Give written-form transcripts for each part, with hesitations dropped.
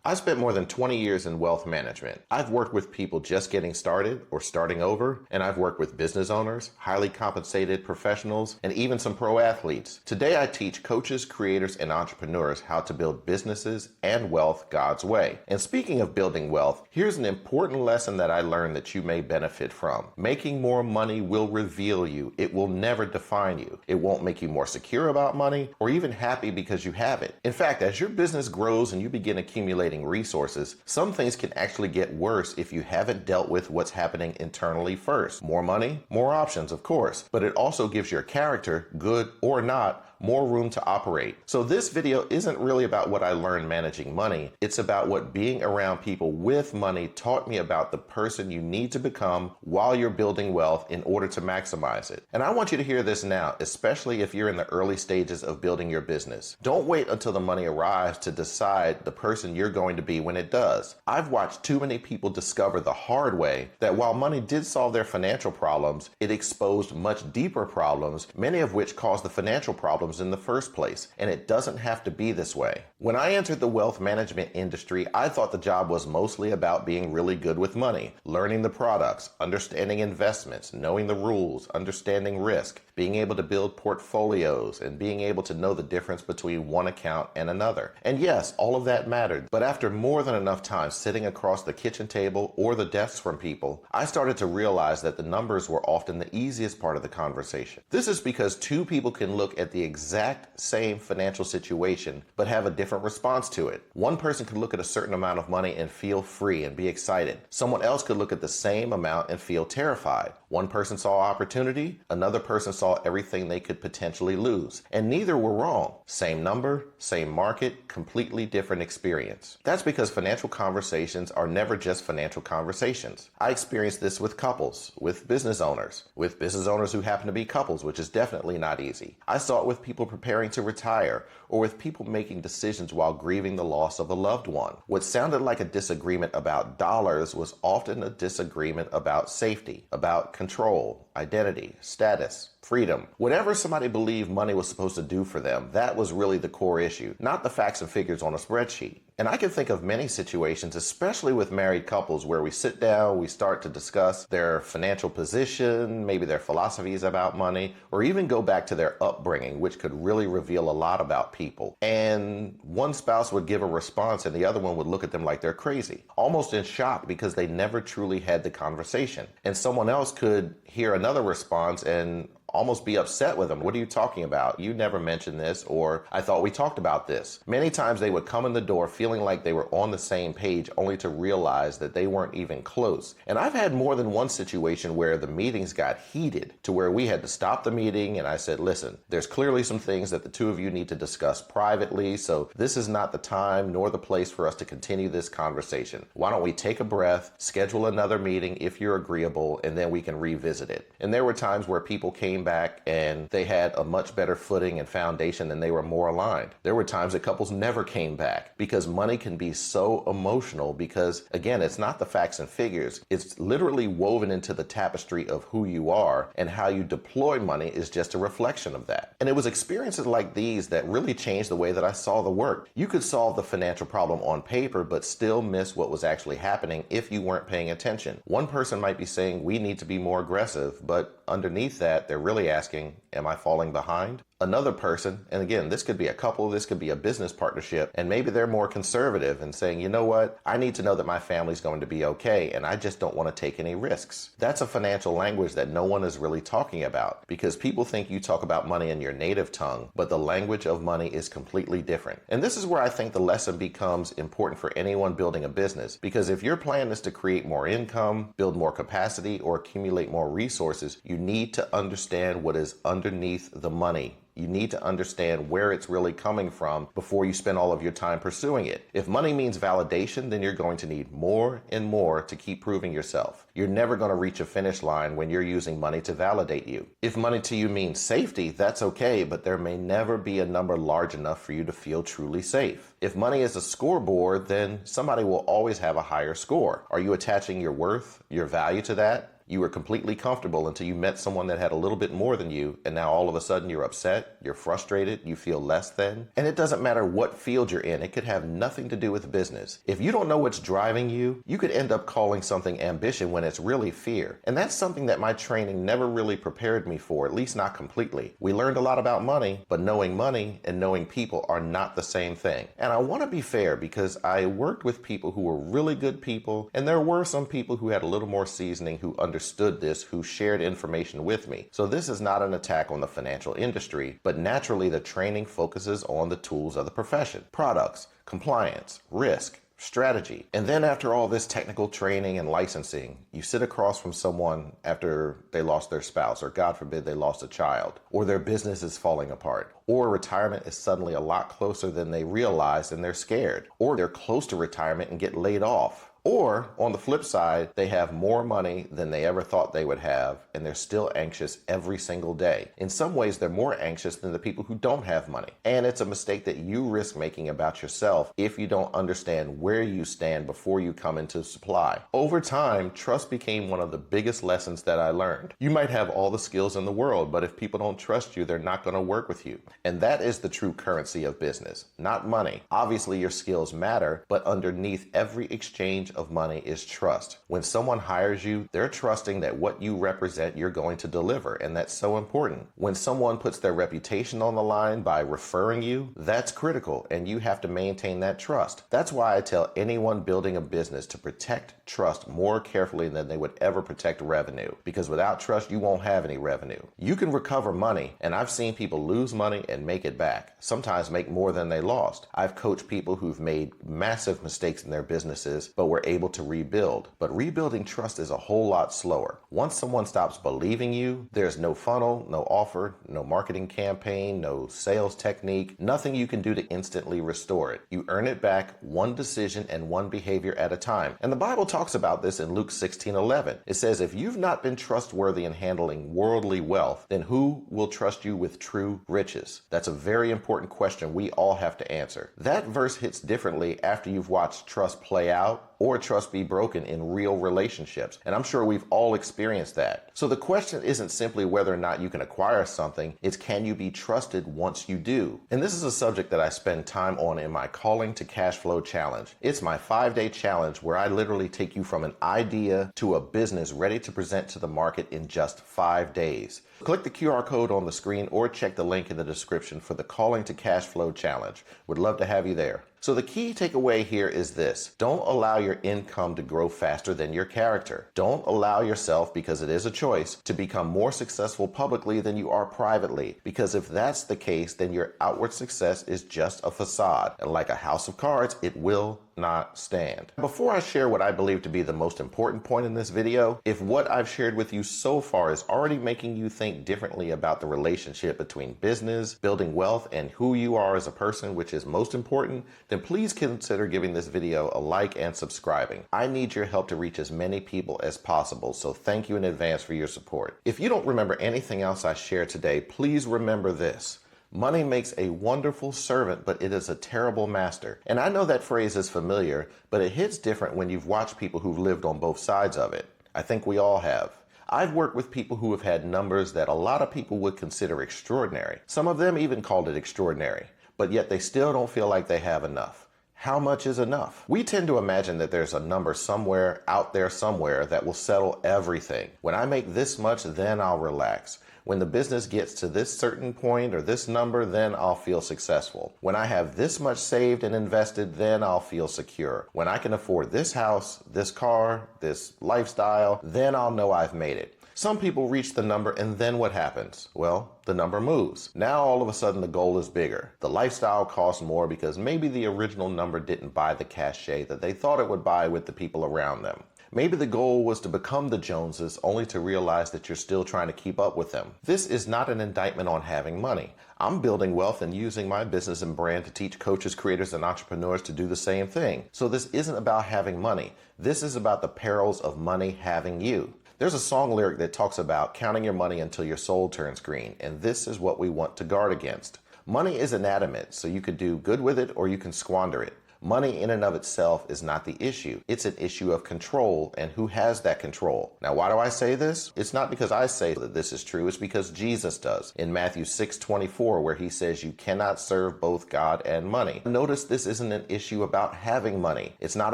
I spent more than 20 years in wealth management. I've worked with people just getting started or starting over, and I've worked with business owners, highly compensated professionals, and even some pro athletes. Today I teach coaches, creators, and entrepreneurs how to build businesses and wealth God's way. And speaking of building wealth, here's an important lesson that I learned that you may benefit from. Making more money will reveal you. It will never define you. It won't make you more secure about money or even happy because you have it. In fact, as your business grows and you begin accumulating resources, some things can actually get worse if you haven't dealt with what's happening internally first. More money, more options, of course, but it also gives your character, good or not, more room to operate. So this video isn't really about what I learned managing money. It's about what being around people with money taught me about the person you need to become while you're building wealth in order to maximize it. And I want you to hear this now, especially if you're in the early stages of building your business. Don't wait until the money arrives to decide the person you're going to be when it does. I've watched too many people discover the hard way that while money did solve their financial problems, it exposed much deeper problems, many of which caused the financial problems in the first place, and it doesn't have to be this way. When I entered the wealth management industry, I thought the job was mostly about being really good with money, learning the products, understanding investments, knowing the rules, understanding risk, being able to build portfolios, and being able to know the difference between one account and another. And yes, all of that mattered, but after more than enough time sitting across the kitchen table or the desks from people, I started to realize that the numbers were often the easiest part of the conversation. This is because two people can look at the exact same financial situation but have a different response to it. One person could look at a certain amount of money and feel free and be excited. Someone else could look at the same amount and feel terrified. One person saw opportunity, another person saw everything they could potentially lose. And neither were wrong. Same number, same market, completely different experience. That's because financial conversations are never just financial conversations. I experienced this with couples, with business owners who happen to be couples, which is definitely not easy. I saw it with people preparing to retire, or with people making decisions while grieving the loss of a loved one. What sounded like a disagreement about dollars was often a disagreement about safety, about control, identity, status, freedom. Whatever somebody believed money was supposed to do for them, that was really the core issue, not the facts and figures on a spreadsheet. And I can think of many situations, especially with married couples, where we sit down, we start to discuss their financial position, maybe their philosophies about money, or even go back to their upbringing, which could really reveal a lot about people. And one spouse would give a response and the other one would look at them like they're crazy, almost in shock because they never truly had the conversation. And someone else could hear another response and almost be upset with them. What are you talking about? You never mentioned this, or I thought we talked about this. Many times they would come in the door feeling like they were on the same page, only to realize that they weren't even close. And I've had more than one situation where the meetings got heated to where we had to stop the meeting and I said, listen, there's clearly some things that the two of you need to discuss privately, so this is not the time nor the place for us to continue this conversation. Why don't we take a breath, schedule another meeting if you're agreeable, and then we can revisit it. And there were times where people came back and they had a much better footing and foundation and they were more aligned. There were times that couples never came back because money can be so emotional because, again, it's not the facts and figures. It's literally woven into the tapestry of who you are, and how you deploy money is just a reflection of that. And it was experiences like these that really changed the way that I saw the work. You could solve the financial problem on paper but still miss what was actually happening if you weren't paying attention. One person might be saying we need to be more aggressive, but underneath that, they're really asking, am I falling behind? Another person, and again, this could be a couple, this could be a business partnership, and maybe they're more conservative and saying, you know what, I need to know that my family's going to be okay, and I just don't want to take any risks. That's a financial language that no one is really talking about, because people think you talk about money in your native tongue, but the language of money is completely different. And this is where I think the lesson becomes important for anyone building a business, because if your plan is to create more income, build more capacity, or accumulate more resources, you need to understand what is underneath the money. You need to understand where it's really coming from before you spend all of your time pursuing it. If money means validation, then you're going to need more and more to keep proving yourself. You're never going to reach a finish line when you're using money to validate you. If money to you means safety, that's okay, but there may never be a number large enough for you to feel truly safe. If money is a scoreboard, then somebody will always have a higher score. Are you attaching your worth, your value to that? You were completely comfortable until you met someone that had a little bit more than you, and now all of a sudden you're upset, you're frustrated, you feel less than. And it doesn't matter what field you're in, it could have nothing to do with business. If you don't know what's driving you, you could end up calling something ambition when it's really fear. And that's something that my training never really prepared me for, at least not completely. We learned a lot about money, but knowing money and knowing people are not the same thing. And I want to be fair because I worked with people who were really good people, and there were some people who had a little more seasoning who understood this, who shared information with me. So this is not an attack on the financial industry, but naturally the training focuses on the tools of the profession: products, compliance, risk, strategy. And then after all this technical training and licensing, you sit across from someone after they lost their spouse, or God forbid they lost a child, or their business is falling apart, or retirement is suddenly a lot closer than they realized and they're scared, or they're close to retirement and get laid off. Or, on the flip side, they have more money than they ever thought they would have, and they're still anxious every single day. In some ways, they're more anxious than the people who don't have money. And it's a mistake that you risk making about yourself if you don't understand where you stand before you come into supply. Over time, trust became one of the biggest lessons that I learned. You might have all the skills in the world, but if people don't trust you, they're not going to work with you. And that is the true currency of business, not money. Obviously, your skills matter, but underneath every exchange of money is trust. When someone hires you, they're trusting that what you represent you're going to deliver, and that's so important. When someone puts their reputation on the line by referring you, that's critical, and you have to maintain that trust. That's why I tell anyone building a business to protect trust more carefully than they would ever protect revenue, because without trust you won't have any revenue. You can recover money, and I've seen people lose money and make it back, sometimes make more than they lost. I've coached people who've made massive mistakes in their businesses but were able to rebuild. But rebuilding trust is a whole lot slower. Once someone stops believing you, there's no funnel, no offer, no marketing campaign, no sales technique, nothing you can do to instantly restore it. You earn it back one decision and one behavior at a time. And the Bible talks about this in Luke 16:11. It says, if you've not been trustworthy in handling worldly wealth, then who will trust you with true riches? That's a very important question we all have to answer. That verse hits differently after you've watched trust play out or trust be broken in real relationships. And I'm sure we've all experienced that. So the question isn't simply whether or not you can acquire something, it's can you be trusted once you do? And this is a subject that I spend time on in my Calling to Cash Flow Challenge. It's my 5-day challenge where I literally take you from an idea to a business ready to present to the market in just 5 days. Click the QR code on the screen or check the link in the description for the Calling to Cash Flow Challenge. Would love to have you there. So the key takeaway here is this: don't allow your income to grow faster than your character. Don't allow yourself, because it is a choice, to become more successful publicly than you are privately. Because if that's the case, then your outward success is just a facade. And like a house of cards, it will not stand. Before I share what I believe to be the most important point in this video, if what I've shared with you so far is already making you think differently about the relationship between business, building wealth, and who you are as a person, which is most important, then please consider giving this video a like and subscribing. I need your help to reach as many people as possible, so thank you in advance for your support. If you don't remember anything else I shared today, please remember this: money makes a wonderful servant, but it is a terrible master. And I know that phrase is familiar, but it hits different when you've watched people who've lived on both sides of it. I think we all have. I've worked with people who have had numbers that a lot of people would consider extraordinary. Some of them even called it extraordinary, but yet they still don't feel like they have enough. How much is enough? We tend to imagine that there's a number somewhere out there somewhere that will settle everything. When I make this much, then I'll relax. When the business gets to this certain point or this number, then I'll feel successful. When I have this much saved and invested, then I'll feel secure. When I can afford this house, this car, this lifestyle, then I'll know I've made it. Some people reach the number, and then what happens? Well, the number moves. Now all of a sudden the goal is bigger. The lifestyle costs more because maybe the original number didn't buy the cachet that they thought it would buy with the people around them. Maybe the goal was to become the Joneses, only to realize that you're still trying to keep up with them. This is not an indictment on having money. I'm building wealth and using my business and brand to teach coaches, creators, and entrepreneurs to do the same thing. So this isn't about having money. This is about the perils of money having you. There's a song lyric that talks about counting your money until your soul turns green, and this is what we want to guard against. Money is inanimate, so you could do good with it or you can squander it. Money in and of itself is not the issue. It's an issue of control and who has that control. Now, why do I say this? It's not because I say that this is true. It's because Jesus does in Matthew 6:24, where he says you cannot serve both God and money. Notice this isn't an issue about having money. It's not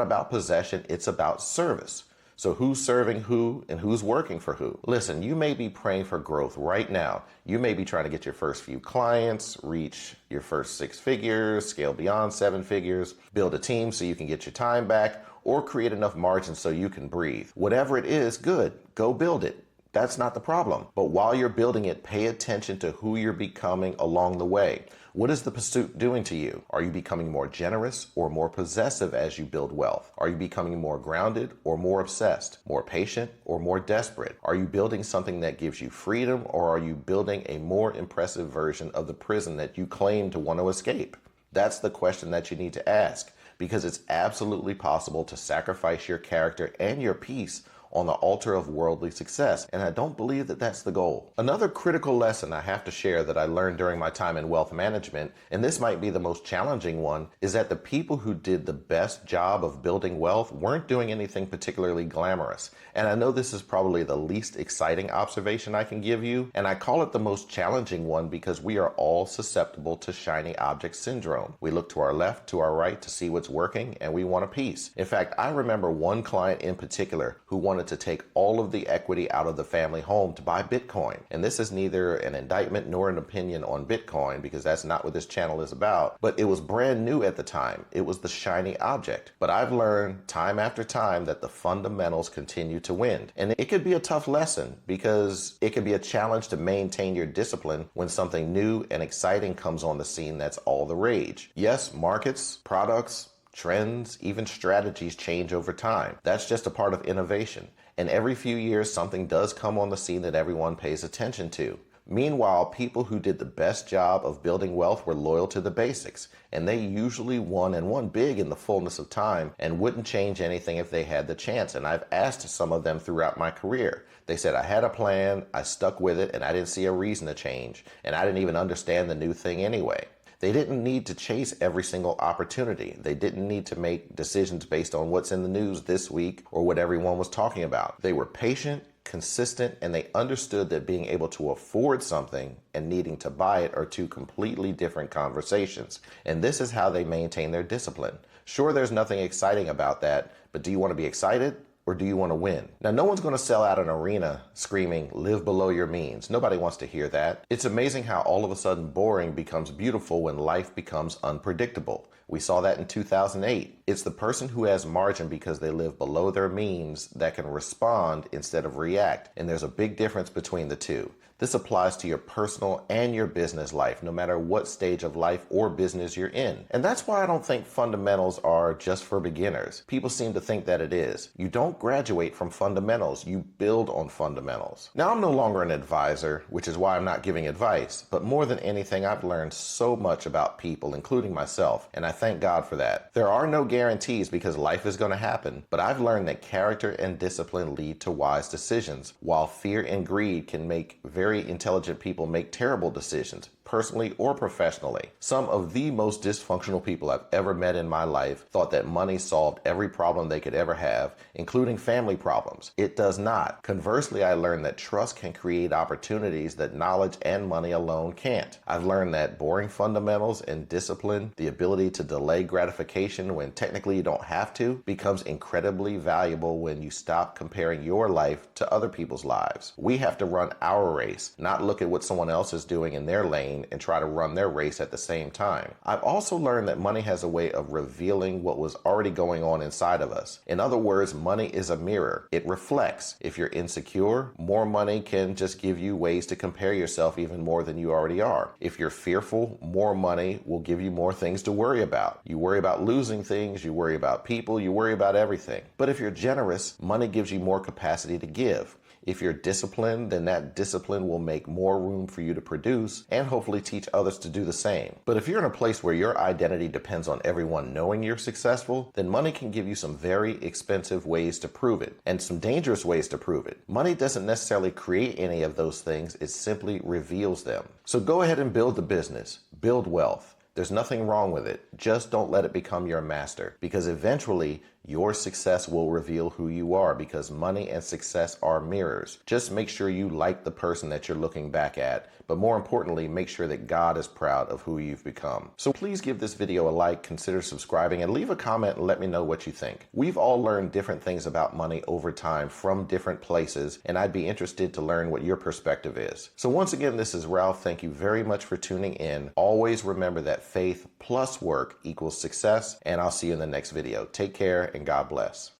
about possession. It's about service. So who's serving who and who's working for who? Listen, you may be praying for growth right now. You may be trying to get your first few clients, reach your first 6 figures, scale beyond 7 figures, build a team so you can get your time back, or create enough margin so you can breathe. Whatever it is, good. Go build it. That's not the problem. But while you're building it, pay attention to who you're becoming along the way. What is the pursuit doing to you? Are you becoming more generous or more possessive as you build wealth? Are you becoming more grounded or more obsessed? More patient or more desperate? Are you building something that gives you freedom, or are you building a more impressive version of the prison that you claim to want to escape? That's the question that you need to ask, because it's absolutely possible to sacrifice your character and your peace on the altar of worldly success, and I don't believe that that's the goal. Another critical lesson I have to share that I learned during my time in wealth management, and this might be the most challenging one, is that the people who did the best job of building wealth weren't doing anything particularly glamorous. And I know this is probably the least exciting observation I can give you, and I call it the most challenging one because we are all susceptible to shiny object syndrome. We look to our left, to our right to see what's working, and we want a piece. In fact, I remember one client in particular who wanted to take all of the equity out of the family home to buy Bitcoin. And this is neither an indictment nor an opinion on Bitcoin, because that's not what this channel is about, but it was brand new at the time. It was the shiny object. But I've learned time after time that the fundamentals continue to win. And it could be a tough lesson, because it can be a challenge to maintain your discipline when something new and exciting comes on the scene that's all the rage. Yes, markets, products, trends, even strategies change over time. That's just a part of innovation. And every few years, something does come on the scene that everyone pays attention to. Meanwhile, people who did the best job of building wealth were loyal to the basics, and they usually won, and won big in the fullness of time, and wouldn't change anything if they had the chance. And I've asked some of them throughout my career. They said, I had a plan, I stuck with it, and I didn't see a reason to change, and I didn't even understand the new thing anyway. They didn't need to chase every single opportunity. They didn't need to make decisions based on what's in the news this week or what everyone was talking about. They were patient, consistent, and they understood that being able to afford something and needing to buy it are two completely different conversations. And this is how they maintain their discipline. Sure, there's nothing exciting about that, but do you want to be excited? Or do you want to win? Now, no one's going to sell out an arena screaming, live below your means. Nobody wants to hear that. It's amazing how all of a sudden boring becomes beautiful when life becomes unpredictable. We saw that in 2008. It's the person who has margin because they live below their means that can respond instead of react. And there's a big difference between the two. This applies to your personal and your business life, no matter what stage of life or business you're in. And that's why I don't think fundamentals are just for beginners. People seem to think that it is. You don't graduate from fundamentals, you build on fundamentals. Now, I'm no longer an advisor, which is why I'm not giving advice, but more than anything, I've learned so much about people, including myself, and I thank God for that. There are no guarantees because life is going to happen, but I've learned that character and discipline lead to wise decisions, while fear and greed can make very intelligent people make terrible decisions, personally or professionally. Some of the most dysfunctional people I've ever met in my life thought that money solved every problem they could ever have, including family problems. It does not. Conversely, I learned that trust can create opportunities that knowledge and money alone can't. I've learned that boring fundamentals and discipline, the ability to delay gratification when technically you don't have to, becomes incredibly valuable when you stop comparing your life to other people's lives. We have to run our race, not look at what someone else is doing in their lane and try to run their race at the same time. I've also learned that money has a way of revealing what was already going on inside of us. In other words, money is a mirror. It reflects. If you're insecure, more money can just give you ways to compare yourself even more than you already are. If you're fearful, more money will give you more things to worry about. You worry about losing things, you worry about people, you worry about everything. But if you're generous, money gives you more capacity to give. If you're disciplined, then that discipline will make more room for you to produce and hopefully teach others to do the same. But if you're in a place where your identity depends on everyone knowing you're successful, then money can give you some very expensive ways to prove it and some dangerous ways to prove it. Money doesn't necessarily create any of those things, it simply reveals them. So go ahead and build the business, build wealth. There's nothing wrong with it. Just don't let it become your master, because eventually your success will reveal who you are, because money and success are mirrors. Just make sure you like the person that you're looking back at, but more importantly, make sure that God is proud of who you've become. So please give this video a like, consider subscribing, and leave a comment and let me know what you think. We've all learned different things about money over time from different places, and I'd be interested to learn what your perspective is. So once again, this is Ralph. Thank you very much for tuning in. Always remember that faith plus work equals success, and I'll see you in the next video. Take care and God bless.